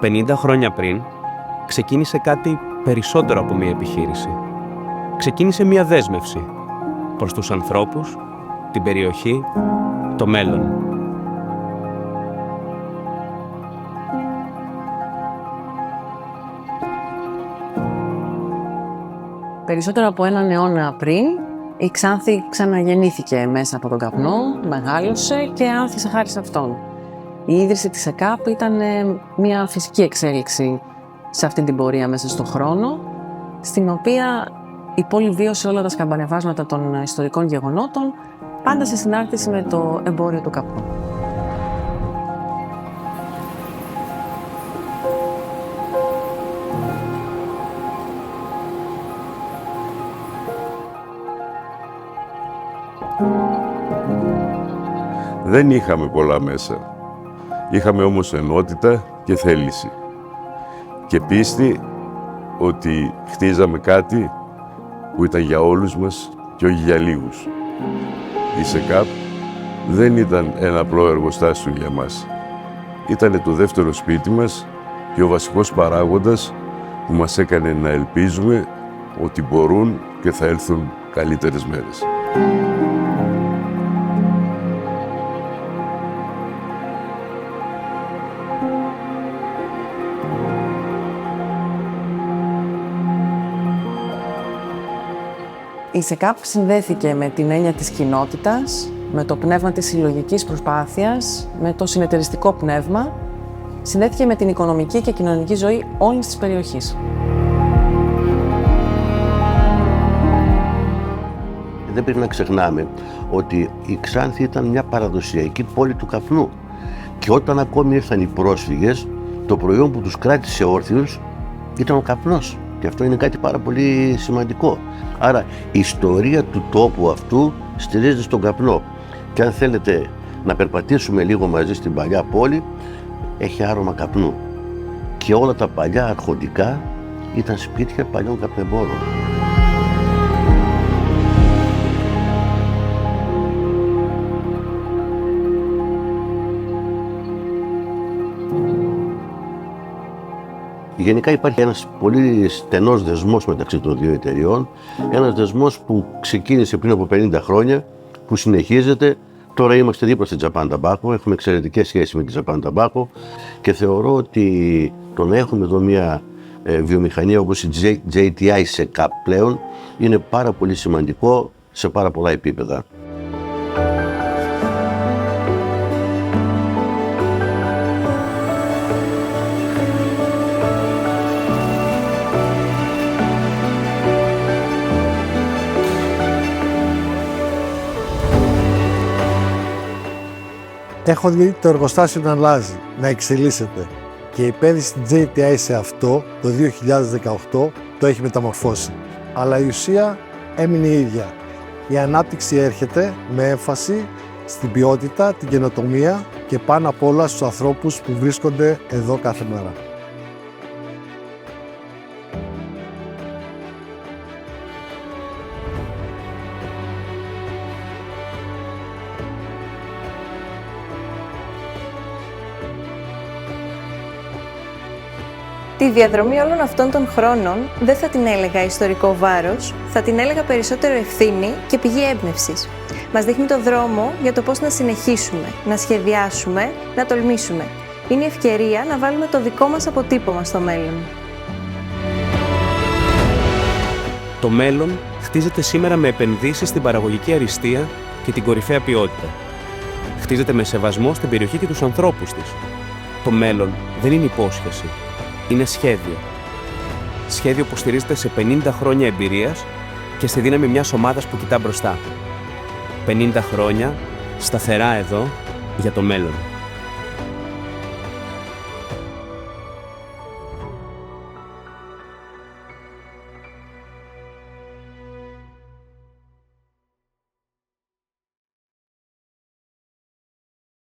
50 χρόνια πριν, ξεκίνησε κάτι περισσότερο από μία επιχείρηση. Ξεκίνησε μία δέσμευση προς τους ανθρώπους, την περιοχή, το μέλλον. Περισσότερο από έναν αιώνα πριν, η Ξάνθη ξαναγεννήθηκε μέσα από τον καπνό, μεγάλωσε και άνθησε χάρη σε αυτόν. Η ίδρυση της ΕΚΑΠ ήταν μια φυσική εξέλιξη σε αυτή την πορεία μέσα στον χρόνο, στην οποία η πόλη βίωσε όλα τα σκαμπανεβάσματα των ιστορικών γεγονότων, πάντα σε συνάρτηση με το εμπόριο του καπνού. Δεν είχαμε πολλά μέσα. Είχαμε όμως ενότητα και θέληση. Και πίστη ότι χτίζαμε κάτι που ήταν για όλους μας και όχι για λίγους. Η ΣΕΚΑΠ δεν ήταν ένα απλό εργοστάσιο για μας. Ήτανε το δεύτερο σπίτι μας και ο βασικός παράγοντας που μας έκανε να ελπίζουμε ότι μπορούν και θα έλθουν καλύτερες μέρες. Η ΣΕΚΑΠ συνδέθηκε με την έννοια της κοινότητας, με το πνεύμα της συλλογικής προσπάθειας, με το συνεταιριστικό πνεύμα, συνδέθηκε με την οικονομική και κοινωνική ζωή όλης της περιοχής. Δεν πρέπει να ξεχνάμε ότι η Ξάνθη ήταν μια παραδοσιακή πόλη του καπνού και όταν ακόμη ήρθαν οι πρόσφυγες, το προϊόν που τους κράτησε όρθιους ήταν ο καπνός. Και αυτό είναι κάτι πάρα πολύ σημαντικό. Άρα η ιστορία του τόπου αυτού στηρίζεται στον καπνό. Και αν θέλετε να περπατήσουμε λίγο μαζί στην παλιά πόλη, έχει άρωμα καπνού. Και όλα τα παλιά αρχοντικά ήταν σπίτια παλιών καπνεμπόρων. Γενικά υπάρχει ένας πολύ στενός δεσμός μεταξύ των δύο εταιριών, ένας δεσμός που ξεκίνησε πριν από 50 χρόνια, που συνεχίζεται. Τώρα είμαστε δίπλα στη Japan Tobacco, έχουμε εξαιρετικές σχέσεις με τη Japan Tobacco και θεωρώ ότι το να έχουμε εδώ μια βιομηχανία όπως η JTI ΣΕΚΑΠ πλέον είναι πάρα πολύ σημαντικό σε πάρα πολλά επίπεδα. Έχω δει το εργοστάσιο να αλλάζει, να εξελίσσεται και η επένδυση στην JTI σε αυτό το 2018 το έχει μεταμορφώσει. Αλλά η ουσία έμεινε η ίδια. Η ανάπτυξη έρχεται με έμφαση στην ποιότητα, την καινοτομία και πάνω απ' όλα στους ανθρώπους που βρίσκονται εδώ κάθε μέρα. Τη διαδρομή όλων αυτών των χρόνων δεν θα την έλεγα ιστορικό βάρος, θα την έλεγα περισσότερο ευθύνη και πηγή έμπνευσης. Μας δείχνει το δρόμο για το πώς να συνεχίσουμε, να σχεδιάσουμε, να τολμήσουμε. Είναι η ευκαιρία να βάλουμε το δικό μας αποτύπωμα στο μέλλον. Το μέλλον χτίζεται σήμερα με επενδύσεις στην παραγωγική αριστεία και την κορυφαία ποιότητα. Χτίζεται με σεβασμό στην περιοχή και τους ανθρώπους της. Το μέλλον δεν είναι υπόσχεση. Είναι σχέδιο. Σχέδιο που στηρίζεται σε 50 χρόνια εμπειρίας και στη δύναμη μιας ομάδας που κοιτά μπροστά. 50 χρόνια, σταθερά εδώ, για το μέλλον.